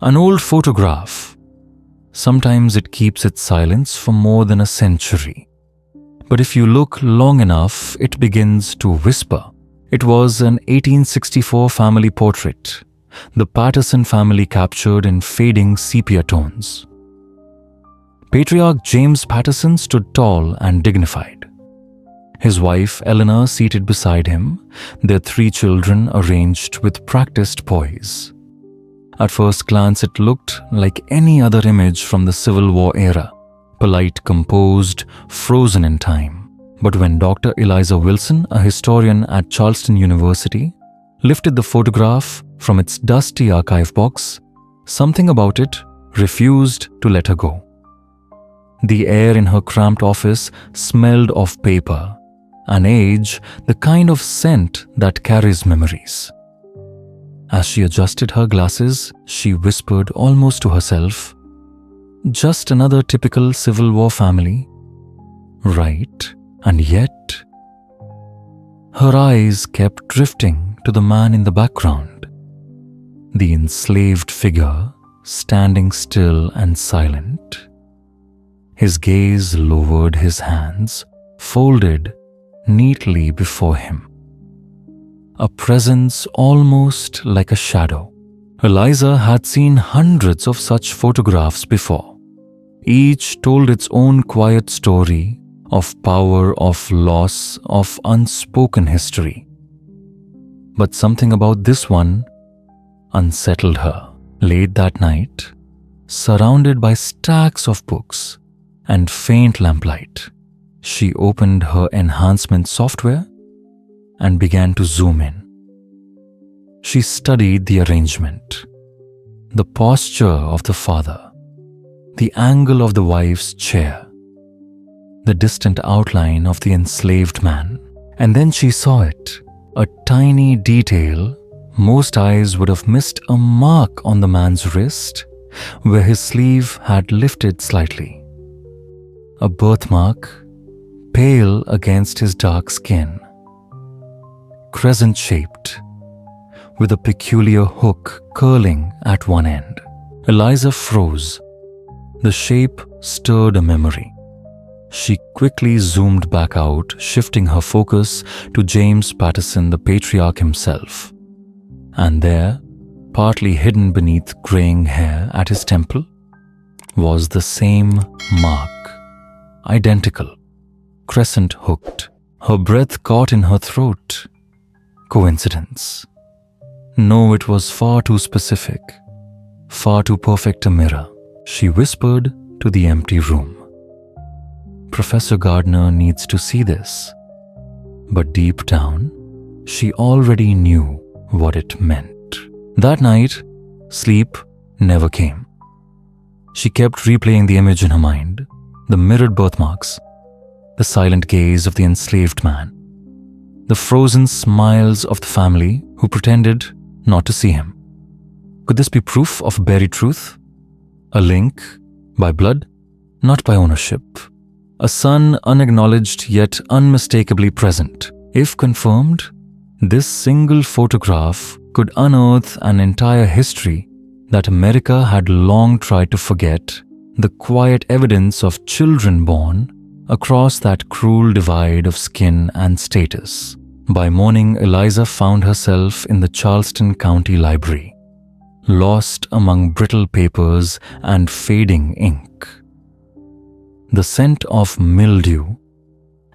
An old photograph. Sometimes it keeps its silence for more than a century. But if you look long enough, it begins to whisper. It was an 1864 family portrait, the Patterson family captured in fading sepia tones. Patriarch James Patterson stood tall and dignified. His wife Eleanor seated beside him, their 3 children arranged with practiced poise. At first glance, it looked like any other image from the Civil War era, polite, composed, frozen in time. But when Dr. Eliza Wilson, a historian at Charleston University, lifted the photograph from its dusty archive box, something about it refused to let her go. The air in her cramped office smelled of paper, and age, the kind of scent that carries memories. As she adjusted her glasses, she whispered almost to herself, "Just another typical Civil War family, right?" And yet, her eyes kept drifting to the man in the background, the enslaved figure standing still and silent. His gaze lowered, his hands folded neatly before him. A presence almost like a shadow. Eliza had seen hundreds of such photographs before. Each told its own quiet story of power, of loss, of unspoken history. But something about this one unsettled her. Late that night, surrounded by stacks of books and faint lamplight, she opened her enhancement software and began to zoom in. She studied the arrangement, the posture of the father, the angle of the wife's chair, the distant outline of the enslaved man. And then she saw it, a tiny detail. Most eyes would have missed a mark on the man's wrist where his sleeve had lifted slightly. A birthmark, pale against his dark skin. Crescent-shaped, with a peculiar hook curling at one end. Eliza froze. The shape stirred a memory. She quickly zoomed back out, shifting her focus to James Patterson, the patriarch himself. And there, partly hidden beneath graying hair at his temple, was the same mark, identical, crescent-hooked. Her breath caught in her throat. Coincidence? No, it was far too specific, far too perfect a mirror. She whispered to the empty room. Professor Gardner needs to see this. But deep down, she already knew what it meant. That night, sleep never came. She kept replaying the image in her mind, the mirrored birthmarks, the silent gaze of the enslaved man, the frozen smiles of the family who pretended not to see him. Could this be proof of buried truth? A link by blood, not by ownership. A son unacknowledged yet unmistakably present. If confirmed, this single photograph could unearth an entire history that America had long tried to forget, the quiet evidence of children born across that cruel divide of skin and status. By morning, Eliza found herself in the Charleston County Library, lost among brittle papers and fading ink. The scent of mildew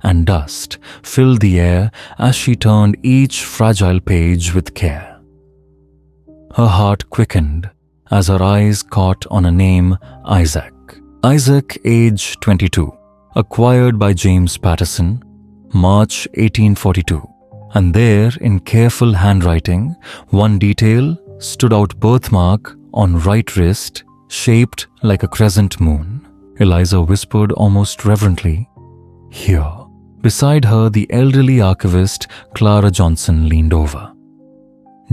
and dust filled the air as she turned each fragile page with care. Her heart quickened as her eyes caught on a name, Isaac. Isaac, age 22, acquired by James Patterson, March 1842. And there, in careful handwriting, one detail stood out: birthmark on right wrist, shaped like a crescent moon. Eliza whispered almost reverently, "Here." Beside her, the elderly archivist, Clara Johnson, leaned over.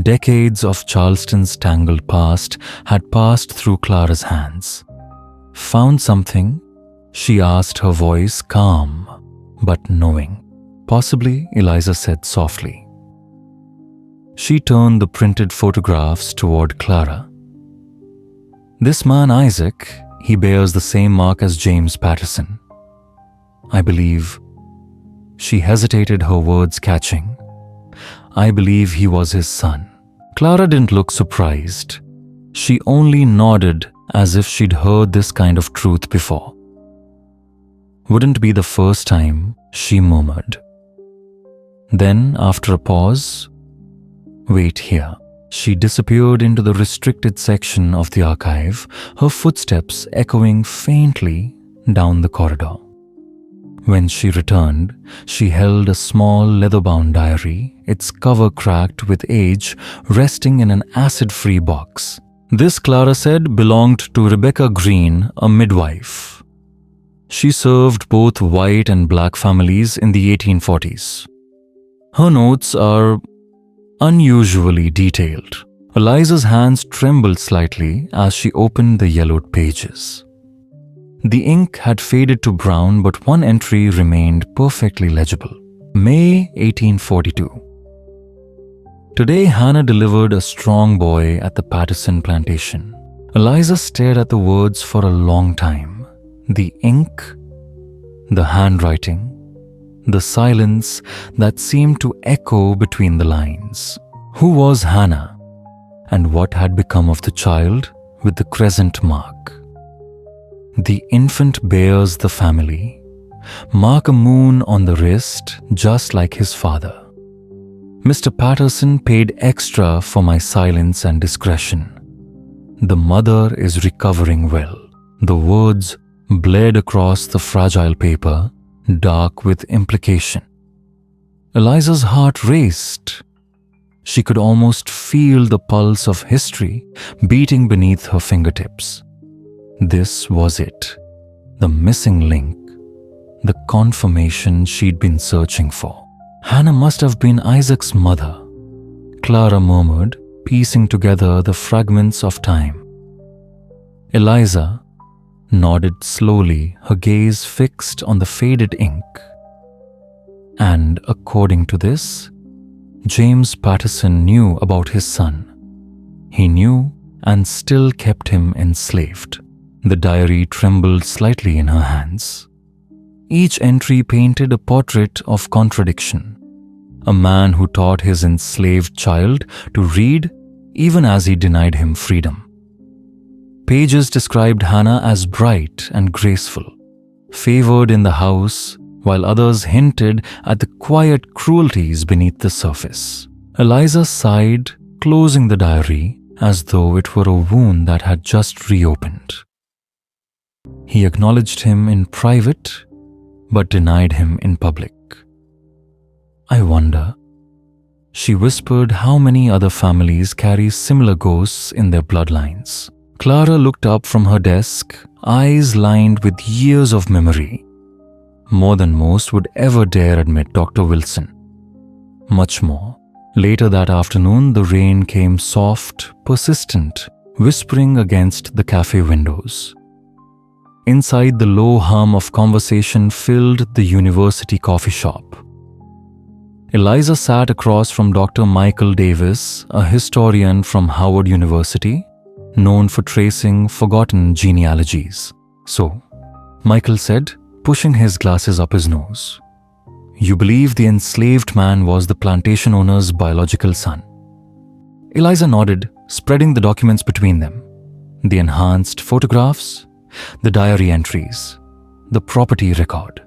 Decades of Charleston's tangled past had passed through Clara's hands. "Found something?" she asked, her voice calm but knowing. "Possibly," Eliza said softly. She turned the printed photographs toward Clara. This man, Isaac, he bears the same mark as James Patterson. I believe. She hesitated, her words catching. I believe he was his son. Clara didn't look surprised. She only nodded as if she'd heard this kind of truth before. Wouldn't be the first time, she murmured. Then, after a pause, wait here. She disappeared into the restricted section of the archive, her footsteps echoing faintly down the corridor. When she returned, she held a small leather-bound diary, its cover cracked with age, resting in an acid-free box. This, Clara said, belonged to Rebecca Green, a midwife. She served both white and black families in the 1840s. Her notes are unusually detailed. Eliza's hands trembled slightly as she opened the yellowed pages. The ink had faded to brown, but one entry remained perfectly legible. May 1842. Today, Hannah delivered a strong boy at the Patterson plantation. Eliza stared at the words for a long time. The ink, the handwriting, the silence that seemed to echo between the lines. Who was Hannah? And what had become of the child with the crescent mark? The infant bears the family. Mark a moon on the wrist, just like his father. Mr. Patterson paid extra for my silence and discretion. The mother is recovering well. The words bled across the fragile paper, dark with implication. Eliza's heart raced. She could almost feel the pulse of history beating beneath her fingertips. This was it, the missing link, the confirmation she'd been searching for. Hannah must have been Isaac's mother, Clara murmured, piecing together the fragments of time. Eliza nodded slowly, her gaze fixed on the faded ink. And according to this, James Patterson knew about his son. He knew and still kept him enslaved. The diary trembled slightly in her hands. Each entry painted a portrait of contradiction. A man who taught his enslaved child to read even as he denied him freedom. Pages described Hannah as bright and graceful, favored in the house, while others hinted at the quiet cruelties beneath the surface. Eliza sighed, closing the diary as though it were a wound that had just reopened. He acknowledged him in private, but denied him in public. I wonder, she whispered, how many other families carry similar ghosts in their bloodlines. Clara looked up from her desk, eyes lined with years of memory. More than most would ever dare admit, Dr. Wilson. Much more. Later that afternoon, the rain came soft, persistent, whispering against the cafe windows. Inside, the low hum of conversation filled the university coffee shop. Eliza sat across from Dr. Michael Davis, a historian from Howard University, known for tracing forgotten genealogies. So, Michael said, pushing his glasses up his nose, "You believe the enslaved man was the plantation owner's biological son?" Eliza nodded, spreading the documents between them. The enhanced photographs, the diary entries, the property record.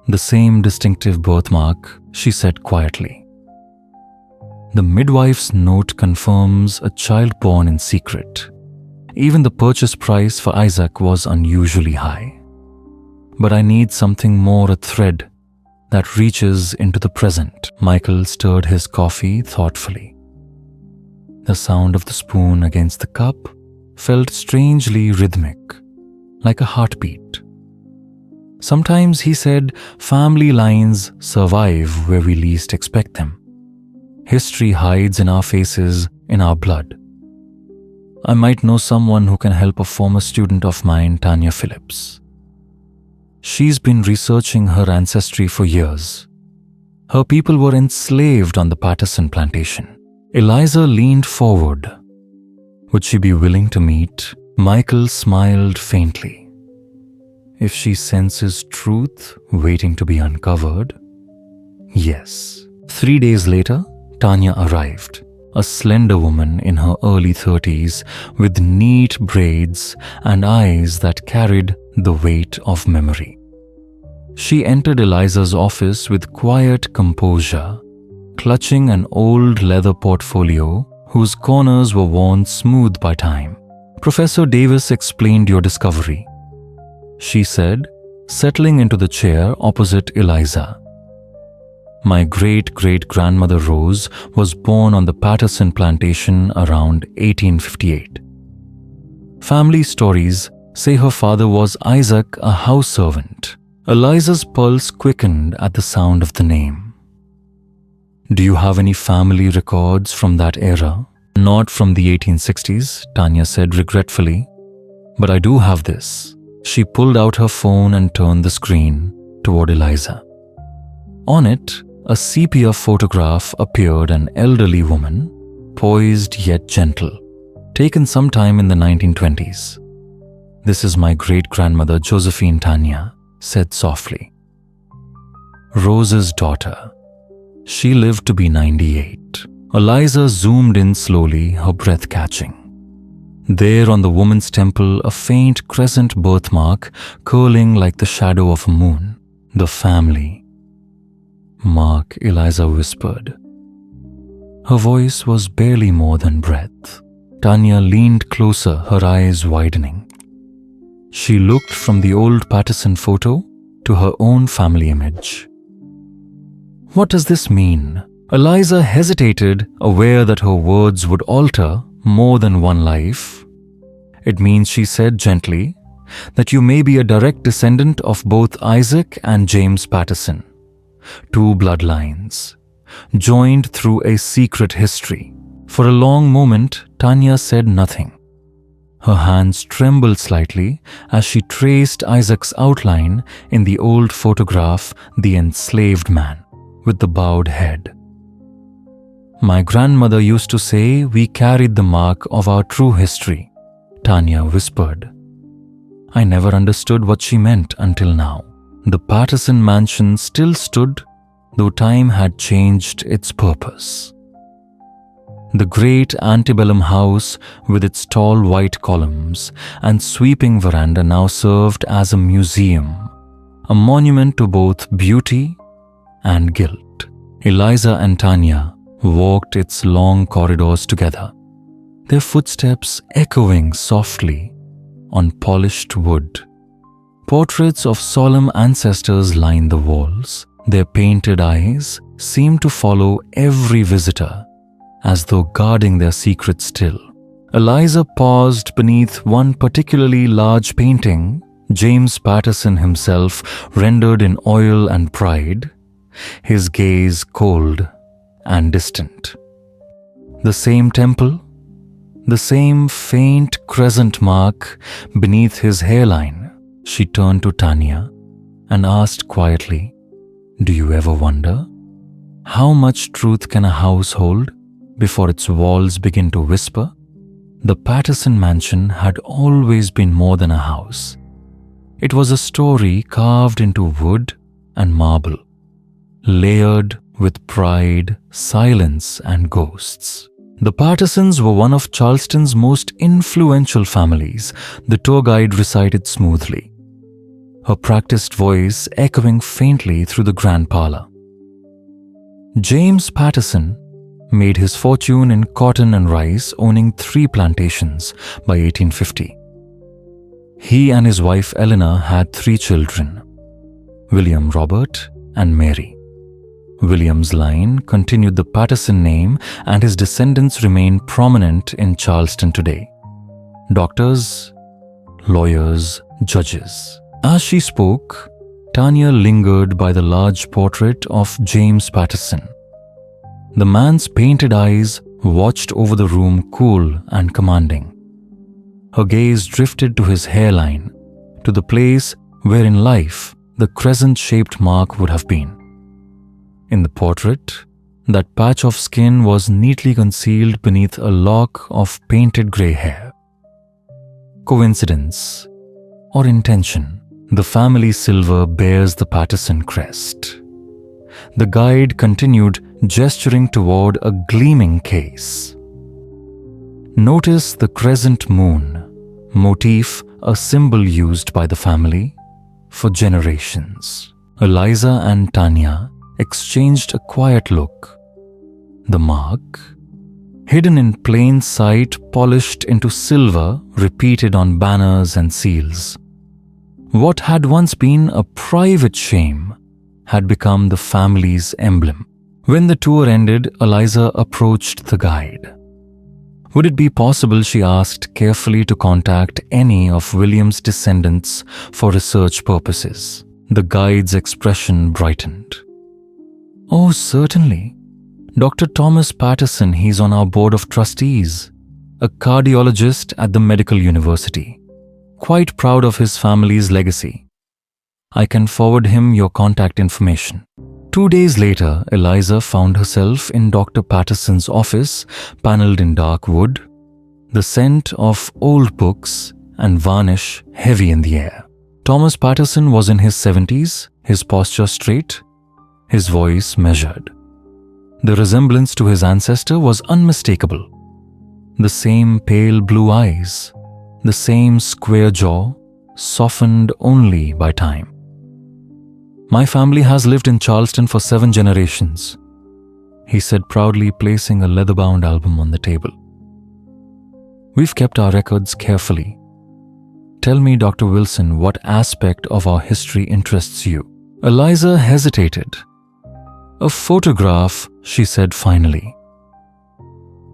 The same distinctive birthmark, she said quietly. The midwife's note confirms a child born in secret. Even the purchase price for Isaac was unusually high. But I need something more, a thread that reaches into the present. Michael stirred his coffee thoughtfully. The sound of the spoon against the cup felt strangely rhythmic, like a heartbeat. Sometimes, he said, family lines survive where we least expect them. History hides in our faces, in our blood. I might know someone who can help a former student of mine, Tanya Phillips. She's been researching her ancestry for years. Her people were enslaved on the Patterson plantation. Eliza leaned forward. Would she be willing to meet Michael smiled faintly. If she senses truth waiting to be uncovered, yes. 3 days later, Tanya arrived, a slender woman in her early 30s with neat braids and eyes that carried the weight of memory. She entered Eliza's office with quiet composure, clutching an old leather portfolio whose corners were worn smooth by time. "Professor Davis explained your discovery," she said, settling into the chair opposite Eliza. "My great-great-grandmother Rose was born on the Patterson plantation around 1858. Family stories say her father was Isaac, a house servant." Eliza's pulse quickened at the sound of the name. "Do you have any family records from that era?" "Not from the 1860s, Tanya said regretfully. "But I do have this." She pulled out her phone and turned the screen toward Eliza. On it, a sepia photograph appeared, an elderly woman, poised yet gentle, taken sometime in the 1920s. "This is my great-grandmother Josephine," Tanya said softly. "Rose's daughter. She lived to be 98. Eliza zoomed in slowly, her breath catching. There on the woman's temple, a faint crescent birthmark curling like the shadow of a moon. "The family." "Mark," Eliza whispered. Her voice was barely more than breath. Tanya leaned closer, her eyes widening. She looked from the old Patterson photo to her own family image. "What does this mean?" Eliza hesitated, aware that her words would alter more than one life. "It means," she said gently, "that you may be a direct descendant of both Isaac and James Patterson. Two bloodlines, joined through a secret history." For a long moment, Tanya said nothing. Her hands trembled slightly as she traced Isaac's outline in the old photograph, the enslaved man with the bowed head. "My grandmother used to say we carried the mark of our true history," Tanya whispered. "I never understood what she meant until now." The Patterson mansion still stood, though time had changed its purpose. The great antebellum house with its tall white columns and sweeping veranda now served as a museum, a monument to both beauty and guilt. Eliza and Tanya walked its long corridors together, their footsteps echoing softly on polished wood. Portraits of solemn ancestors lined the walls. Their painted eyes seemed to follow every visitor, as though guarding their secret still. Eliza paused beneath one particularly large painting, James Patterson himself rendered in oil and pride, his gaze cold and distant. The same temple, the same faint crescent mark beneath his hairline. She turned to Tanya and asked quietly, "Do you ever wonder? How much truth can a house hold before its walls begin to whisper?" The Patterson mansion had always been more than a house. It was a story carved into wood and marble, layered with pride, silence, and ghosts. The Pattersons were one of Charleston's most influential families, the tour guide recited smoothly, her practiced voice echoing faintly through the grand parlor. James Patterson made his fortune in cotton and rice, owning 3 plantations by 1850. He and his wife Eleanor had 3 children, William, Robert, and Mary. William's line continued the Patterson name, and his descendants remain prominent in Charleston today. Doctors, lawyers, judges. As she spoke, Tanya lingered by the large portrait of James Patterson. The man's painted eyes watched over the room, cool and commanding. Her gaze drifted to his hairline, to the place where in life the crescent-shaped mark would have been. In the portrait, that patch of skin was neatly concealed beneath a lock of painted grey hair. coincidence, or intention. The family silver bears the Patterson crest. The guide continued, gesturing toward a gleaming case. Notice the crescent moon, motif a symbol used by the family for generations. Eliza and Tanya exchanged a quiet look. The mark, hidden in plain sight, polished into silver, repeated on banners and seals. What had once been a private shame had become the family's emblem. When the tour ended, Eliza approached the guide. Would it be possible, she asked, carefully, to contact any of William's descendants for research purposes? The guide's expression brightened. Oh, certainly. Dr. Thomas Patterson, he's on our board of trustees, a cardiologist at the medical university. Quite proud of his family's legacy. I can forward him your contact information. 2 days later, Eliza found herself in Dr. Patterson's office, paneled in dark wood, the scent of old books and varnish heavy in the air. Thomas Patterson was in his 70s, his posture straight, his voice measured. The resemblance to his ancestor was unmistakable. The same pale blue eyes, the same square jaw, softened only by time. My family has lived in Charleston for 7 generations, he said proudly, placing a leather-bound album on the table. We've kept our records carefully. Tell me, Dr. Wilson, what aspect of our history interests you? Eliza hesitated. A photograph, she said finally.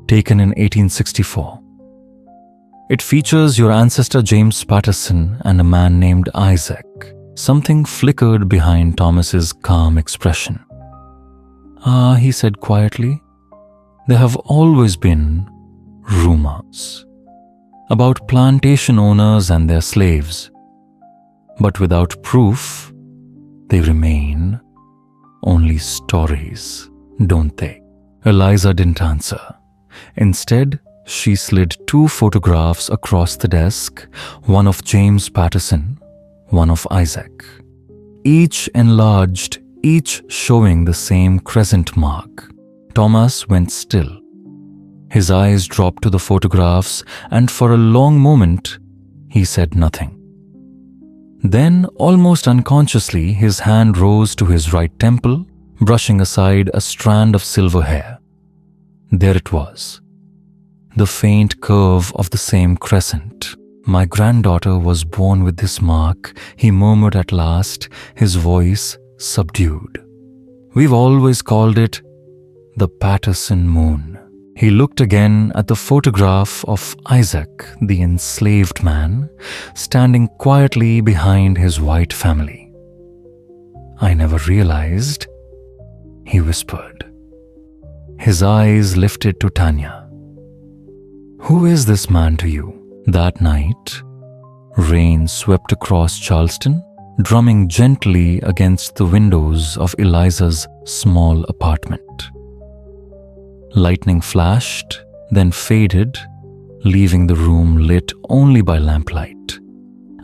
Taken in 1864. It features your ancestor James Patterson and a man named Isaac. Something flickered behind Thomas's calm expression. Ah, he said quietly, there have always been rumors about plantation owners and their slaves. But without proof, they remain only stories, don't they? Eliza didn't answer. Instead, she slid 2 photographs across the desk, one of James Patterson, one of Isaac. Each enlarged, each showing the same crescent mark. Thomas went still. His eyes dropped to the photographs, and for a long moment, he said nothing. Then, almost unconsciously, his hand rose to his right temple, brushing aside a strand of silver hair. There it was, the faint curve of the same crescent. My granddaughter was born with this mark, he murmured at last, his voice subdued. We've always called it the Patterson moon. He looked again at the photograph of Isaac, the enslaved man, standing quietly behind his white family. I never realized, he whispered. His eyes lifted to Tanya. Who is this man to you? That night, rain swept across Charleston, drumming gently against the windows of Eliza's small apartment. Lightning flashed, then faded, leaving the room lit only by lamplight,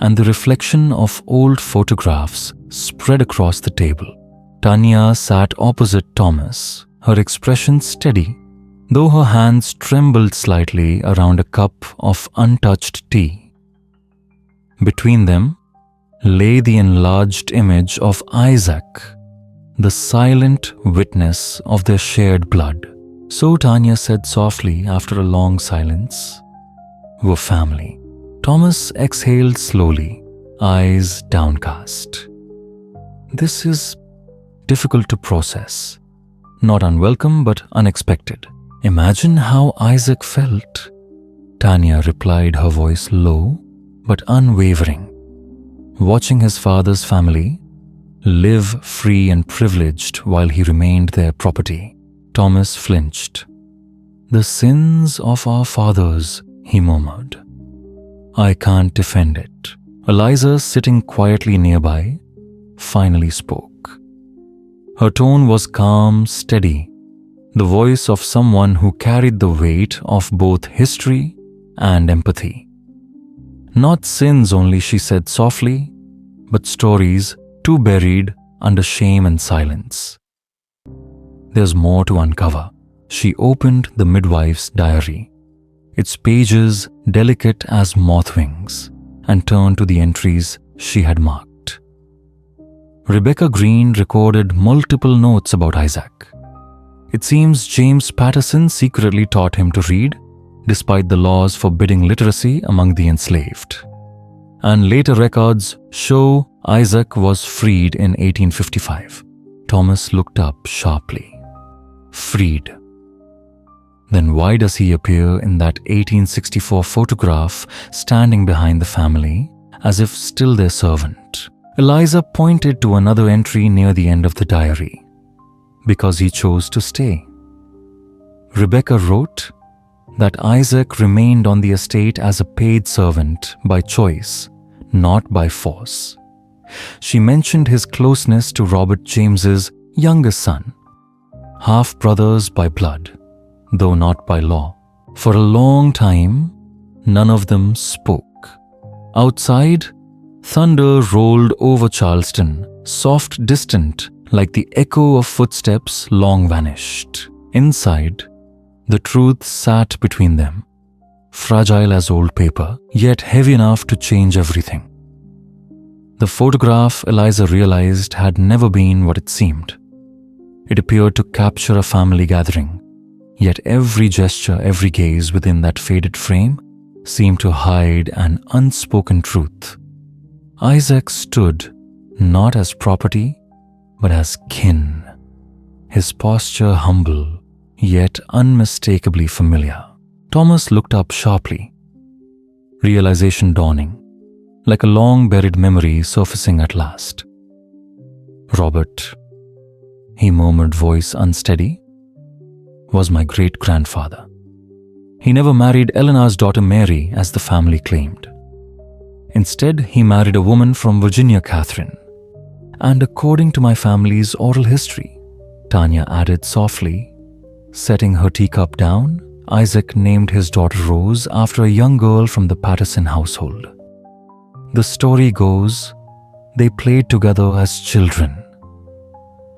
and the reflection of old photographs spread across the table. Tanya sat opposite Thomas, her expression steady, though her hands trembled slightly around a cup of untouched tea. Between them lay the enlarged image of Isaac, the silent witness of their shared blood. So Tanya said softly after a long silence, we're family. Thomas exhaled slowly, eyes downcast. This is difficult to process. Not unwelcome, but unexpected. Imagine how Isaac felt. Tanya replied, her voice low but unwavering. Watching his father's family live free and privileged while he remained their property. Thomas flinched. The sins of our fathers, he murmured. I can't defend it. Eliza, sitting quietly nearby, finally spoke. Her tone was calm, steady, the voice of someone who carried the weight of both history and empathy. Not sins only, she said softly, but stories too buried under shame and silence. There's more to uncover. She opened the midwife's diary, its pages delicate as moth wings, and turned to the entries she had marked. Rebecca Green recorded multiple notes about Isaac. It seems James Patterson secretly taught him to read, despite the laws forbidding literacy among the enslaved. And later records show Isaac was freed in 1855. Thomas looked up sharply. Freed. Then why does he appear in that 1864 photograph standing behind the family, as if still their servant? Eliza pointed to another entry near the end of the diary. Because he chose to stay. Rebecca wrote that Isaac remained on the estate as a paid servant by choice, not by force. She mentioned his closeness to Robert James's youngest son, half-brothers by blood, though not by law. For a long time, none of them spoke. Outside, thunder rolled over Charleston, soft, distant, like the echo of footsteps long vanished. Inside, the truth sat between them, fragile as old paper, yet heavy enough to change everything. The photograph, Eliza realized, had never been what it seemed. It appeared to capture a family gathering, yet every gesture, every gaze within that faded frame seemed to hide an unspoken truth. Isaac stood not as property, but as kin, his posture humble, yet unmistakably familiar. Thomas looked up sharply, realization dawning, like a long-buried memory surfacing at last. Robert, he murmured, voice unsteady, was my great-grandfather. He never married Eleanor's daughter Mary, as the family claimed. Instead, he married a woman from Virginia, Catherine. And according to my family's oral history, Tanya added softly, setting her teacup down, Isaac named his daughter Rose after a young girl from the Patterson household. The story goes, they played together as children,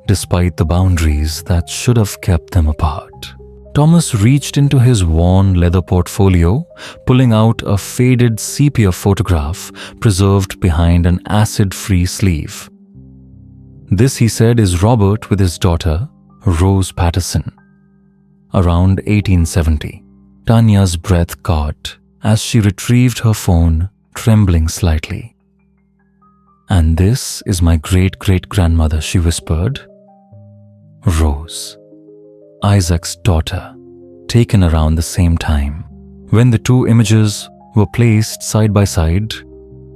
despite the boundaries that should have kept them apart. Thomas reached into his worn leather portfolio, pulling out a faded sepia photograph preserved behind an acid-free sleeve. This, he said, is Robert with his daughter, Rose Patterson. Around 1870, Tanya's breath caught as she retrieved her phone, trembling slightly. And this is my great-great-grandmother, she whispered. Rose, Isaac's daughter, taken around the same time. When the two images were placed side by side,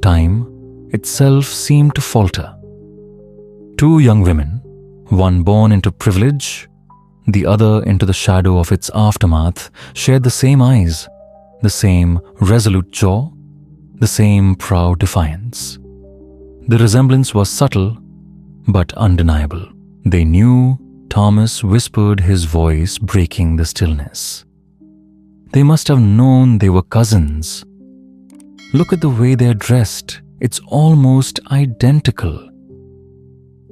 time itself seemed to falter. Two young women, one born into privilege, the other into the shadow of its aftermath, shared the same eyes, the same resolute jaw, the same proud defiance. The resemblance was subtle, but undeniable. They knew. Thomas whispered, his voice breaking the stillness. They must have known they were cousins. Look at the way they're dressed. It's almost identical.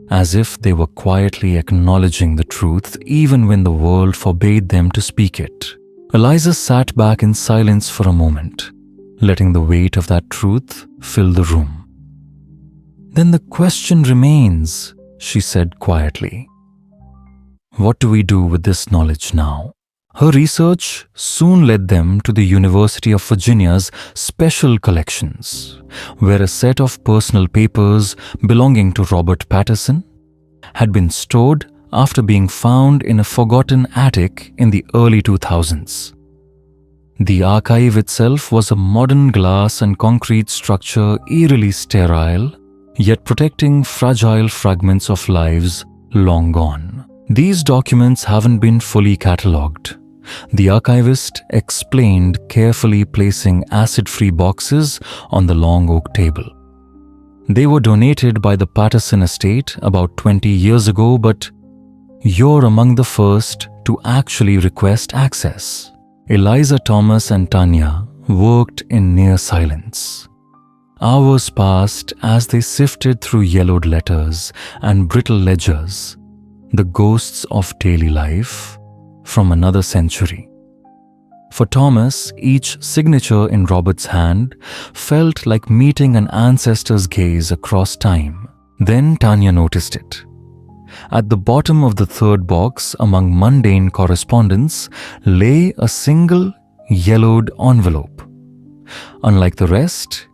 As if they were quietly acknowledging the truth even when the world forbade them to speak it. Eliza sat back in silence for a moment, letting the weight of that truth fill the room. Then the question remains, she said quietly. What do we do with this knowledge now? Her research soon led them to the University of Virginia's special collections, where a set of personal papers belonging to Robert Patterson had been stored after being found in a forgotten attic in the early 2000s. The archive itself was a modern glass and concrete structure, eerily sterile, yet protecting fragile fragments of lives long gone. These documents haven't been fully catalogued. The archivist explained, carefully placing acid-free boxes on the long oak table. They were donated by the Patterson estate about 20 years ago, but you're among the first to actually request access. Eliza, Thomas, and Tanya worked in near silence. Hours passed as they sifted through yellowed letters and brittle ledgers, the ghosts of daily life from another century. For Thomas, each signature in Robert's hand felt like meeting an ancestor's gaze across time. Then Tanya noticed it. At the bottom of the third box, among mundane correspondence, lay a single yellowed envelope. Unlike the rest,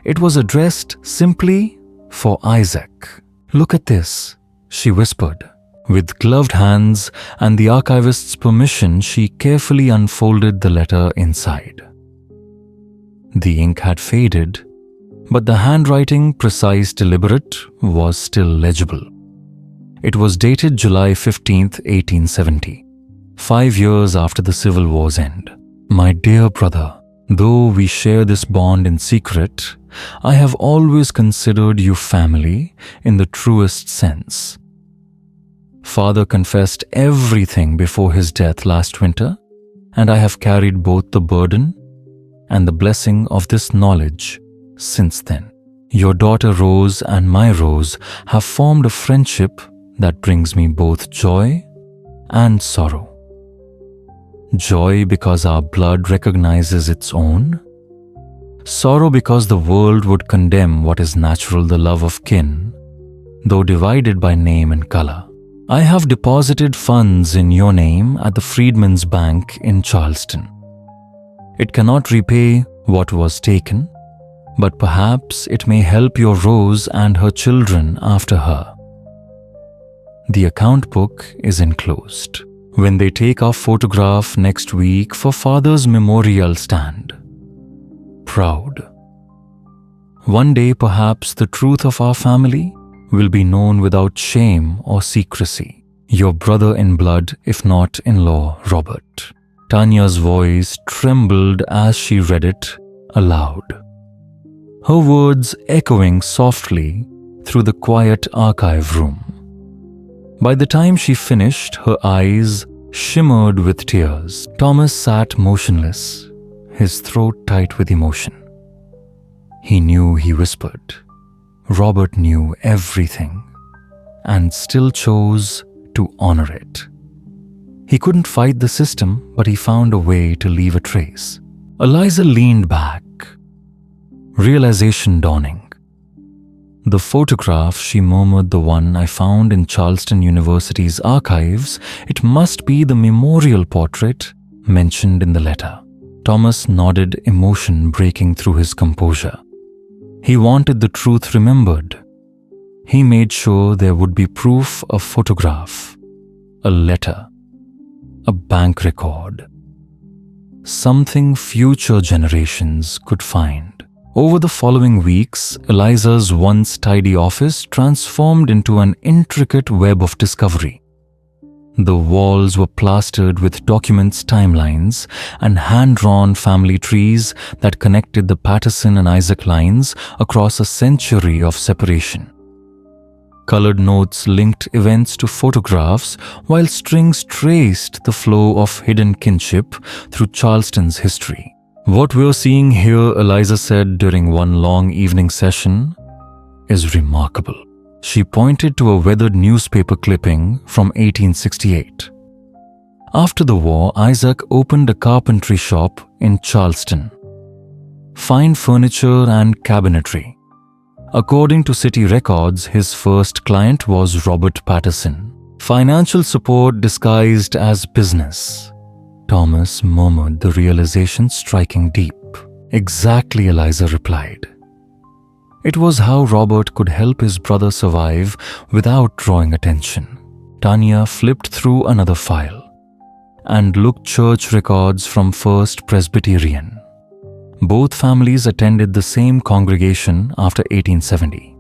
it was addressed simply for Isaac. "Look at this," she whispered. With gloved hands and the archivist's permission, she carefully unfolded the letter inside. The ink had faded, but the handwriting, precise, deliberate, was still legible. It was dated July 15th, 1870, 5 years after the Civil War's end. "My dear brother, though we share this bond in secret, I have always considered you family in the truest sense. Father confessed everything before his death last winter, and I have carried both the burden and the blessing of this knowledge since then. Your daughter Rose and my Rose have formed a friendship that brings me both joy and sorrow. Joy because our blood recognizes its own. Sorrow because the world would condemn what is natural, the love of kin, though divided by name and color. I have deposited funds in your name at the Freedmen's Bank in Charleston. It cannot repay what was taken, but perhaps it may help your Rose and her children after her. The account book is enclosed. When they take our photograph next week for Father's memorial stand. Proud. One day perhaps the truth of our family will be known without shame or secrecy. Your brother in blood, if not in law, Robert." Tanya's voice trembled as she read it aloud, her words echoing softly through the quiet archive room. By the time she finished, her eyes shimmered with tears. Thomas sat motionless, his throat tight with emotion. He knew, he whispered. Robert knew everything and still chose to honor it. He couldn't fight the system, but he found a way to leave a trace. Eliza leaned back, realization dawning. "The photograph," she murmured, "the one I found in Charleston University's archives. It must be the memorial portrait mentioned in the letter." Thomas nodded, emotion breaking through his composure. He wanted the truth remembered. He made sure there would be proof, a photograph, a letter, a bank record, something future generations could find. Over the following weeks, Eliza's once tidy office transformed into an intricate web of discovery. The walls were plastered with documents, timelines, and hand-drawn family trees that connected the Patterson and Isaac lines across a century of separation. Colored notes linked events to photographs, while strings traced the flow of hidden kinship through Charleston's history. "What we're seeing here," Eliza said during one long evening session, "is remarkable." She pointed to a weathered newspaper clipping from 1868. After the war, Isaac opened a carpentry shop in Charleston. Fine furniture and cabinetry. According to city records, his first client was Robert Patterson. Financial support disguised as business. Thomas murmured, the realization striking deep. "Exactly," Eliza replied. It was how Robert could help his brother survive without drawing attention. Tanya flipped through another file and looked church records from First Presbyterian. Both families attended the same congregation after 1870.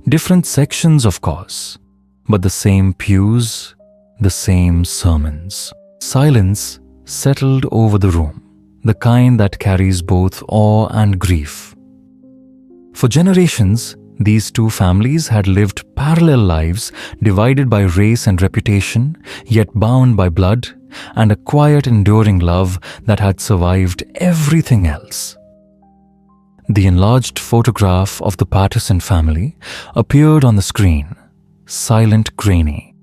Different sections, of course, but the same pews, the same sermons. Silence settled over the room, the kind that carries both awe and grief. For generations, these two families had lived parallel lives, divided by race and reputation, yet bound by blood and a quiet, enduring love that had survived everything else. The enlarged photograph of the Patterson family appeared on the screen, silent, grainy,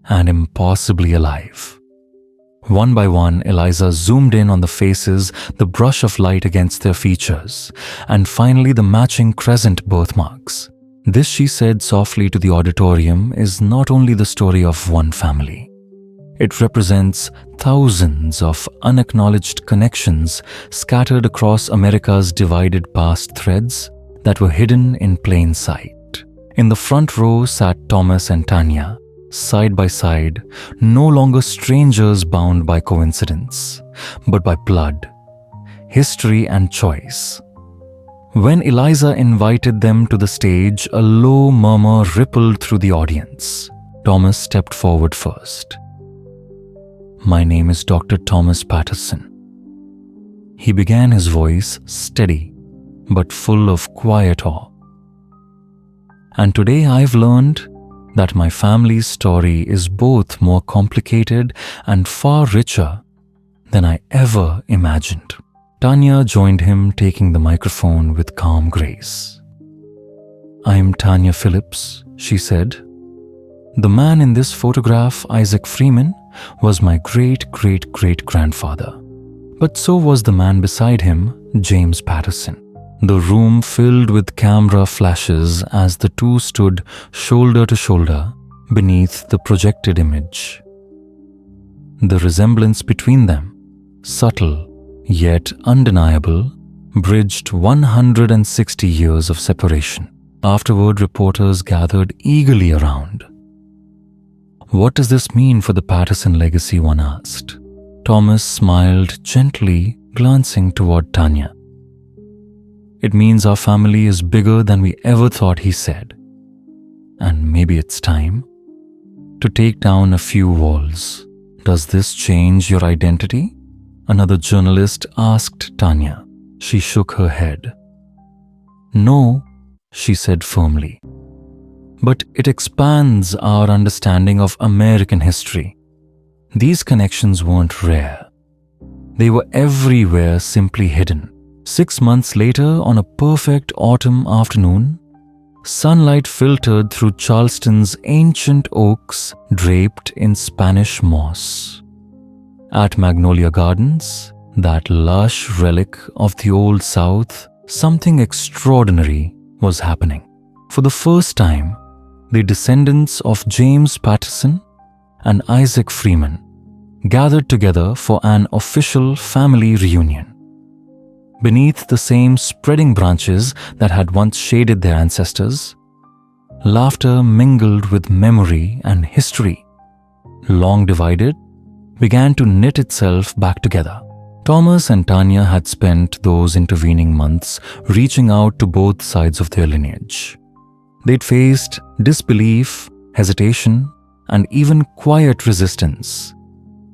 and impossibly alive. One by one, Eliza zoomed in on the faces, the brush of light against their features, and finally the matching crescent birthmarks. This, she said softly to the auditorium, is not only the story of one family. It represents thousands of unacknowledged connections scattered across America's divided past threads that were hidden in plain sight. In the front row sat Thomas and Tanya, side by side, no longer strangers bound by coincidence, but by blood, history, and choice. When Eliza invited them to the stage, a low murmur rippled through the audience. Thomas stepped forward first. "My name is Dr. Thomas Patterson." He began, his voice steady but full of quiet awe. "And today I've learned that my family's story is both more complicated and far richer than I ever imagined." Tanya joined him, taking the microphone with calm grace. "I'm Tanya Phillips," she said. "The man in this photograph, Isaac Freeman, was my great-great-great-grandfather. But so was the man beside him, James Patterson." The room filled with camera flashes as the two stood shoulder to shoulder beneath the projected image. The resemblance between them, subtle yet undeniable, bridged 160 years of separation. Afterward, reporters gathered eagerly around. "What does this mean for the Patterson legacy?" one asked. Thomas smiled gently, glancing toward Tanya. "It means our family is bigger than we ever thought," he said. "And maybe it's time to take down a few walls." "Does this change your identity?" another journalist asked Tanya. She shook her head. "No," she said firmly. "But it expands our understanding of American history." These connections weren't rare. They were everywhere, simply hidden. 6 months later, on a perfect autumn afternoon, sunlight filtered through Charleston's ancient oaks draped in Spanish moss. At Magnolia Gardens, that lush relic of the Old South, something extraordinary was happening. For the first time, the descendants of James Patterson and Isaac Freeman gathered together for an official family reunion. Beneath the same spreading branches that had once shaded their ancestors, laughter mingled with memory, and history, long divided, began to knit itself back together. Thomas and Tanya had spent those intervening months reaching out to both sides of their lineage. They'd faced disbelief, hesitation, and even quiet resistance,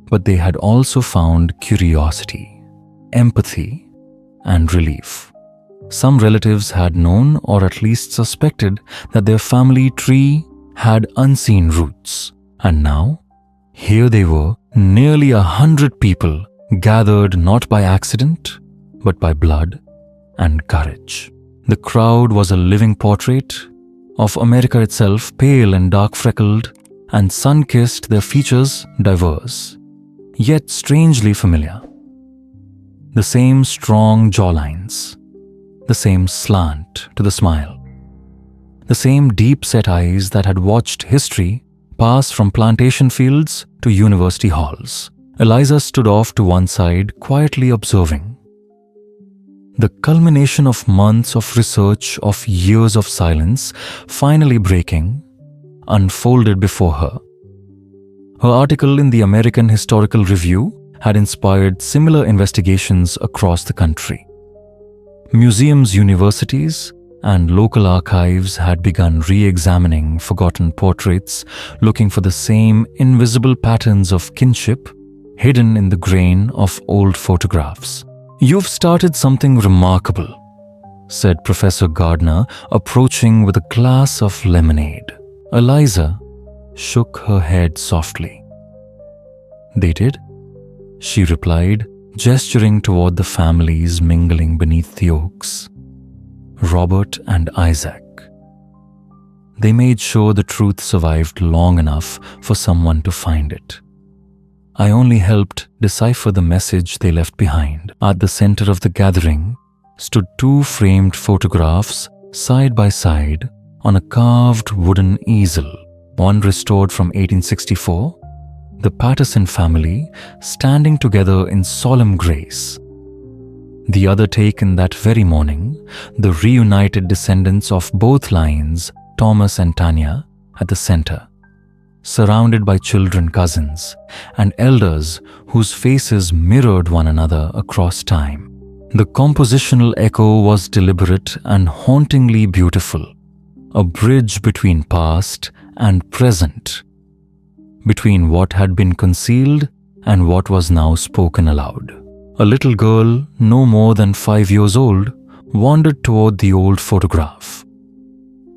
but they had also found curiosity, empathy, and relief. Some relatives had known, or at least suspected, that their family tree had unseen roots, and now, here they were, nearly 100 people gathered not by accident, but by blood and courage. The crowd was a living portrait of America itself, pale and dark-freckled and sun-kissed, their features diverse, yet strangely familiar. The same strong jawlines, the same slant to the smile, the same deep-set eyes that had watched history pass from plantation fields to university halls. Eliza stood off to one side, quietly observing. The culmination of months of research, of years of silence, finally breaking, unfolded before her. Her article in the American Historical Review had inspired similar investigations across the country. Museums, universities, and local archives had begun re-examining forgotten portraits, looking for the same invisible patterns of kinship hidden in the grain of old photographs. "You've started something remarkable," said Professor Gardner, approaching with a glass of lemonade. Eliza shook her head softly. "They did?" she replied, gesturing toward the families mingling beneath the oaks. Robert and Isaac. They made sure the truth survived long enough for someone to find it. I only helped decipher the message they left behind. At the center of the gathering stood 2 framed photographs side by side on a carved wooden easel. One restored from 1864, the Patterson family standing together in solemn grace. The other taken that very morning, the reunited descendants of both lines, Thomas and Tanya, at the center, surrounded by children cousins and elders whose faces mirrored one another across time. The compositional echo was deliberate and hauntingly beautiful, a bridge between past and present, between what had been concealed and what was now spoken aloud. A little girl, no more than 5 years old, wandered toward the old photograph.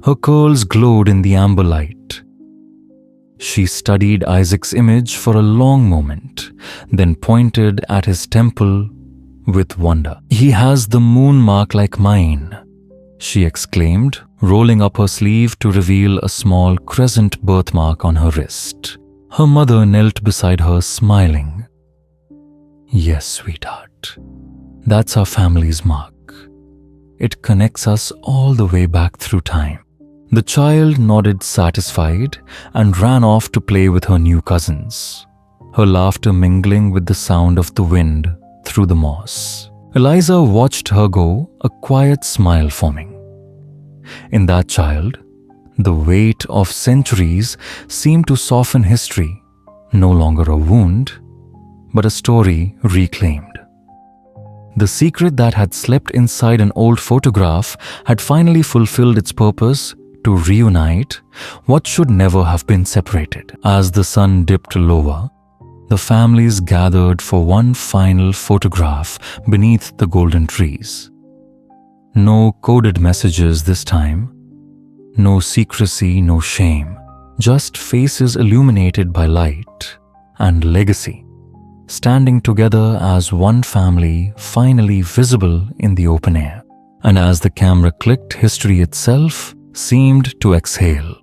Her curls glowed in the amber light. She studied Isaac's image for a long moment, then pointed at his temple with wonder. "He has the moon mark like mine," she exclaimed, rolling up her sleeve to reveal a small crescent birthmark on her wrist. Her mother knelt beside her, smiling. "Yes, sweetheart, that's our family's mark. It connects us all the way back through time." The child nodded satisfied and ran off to play with her new cousins, her laughter mingling with the sound of the wind through the moss. Eliza watched her go, a quiet smile forming. In that child, the weight of centuries seemed to soften history, no longer a wound, but a story reclaimed. The secret that had slept inside an old photograph had finally fulfilled its purpose to reunite what should never have been separated. As the sun dipped lower, the families gathered for one final photograph beneath the golden trees. No coded messages this time, no secrecy, no shame, just faces illuminated by light and legacy, standing together as one family finally visible in the open air. And as the camera clicked, history itself seemed to exhale.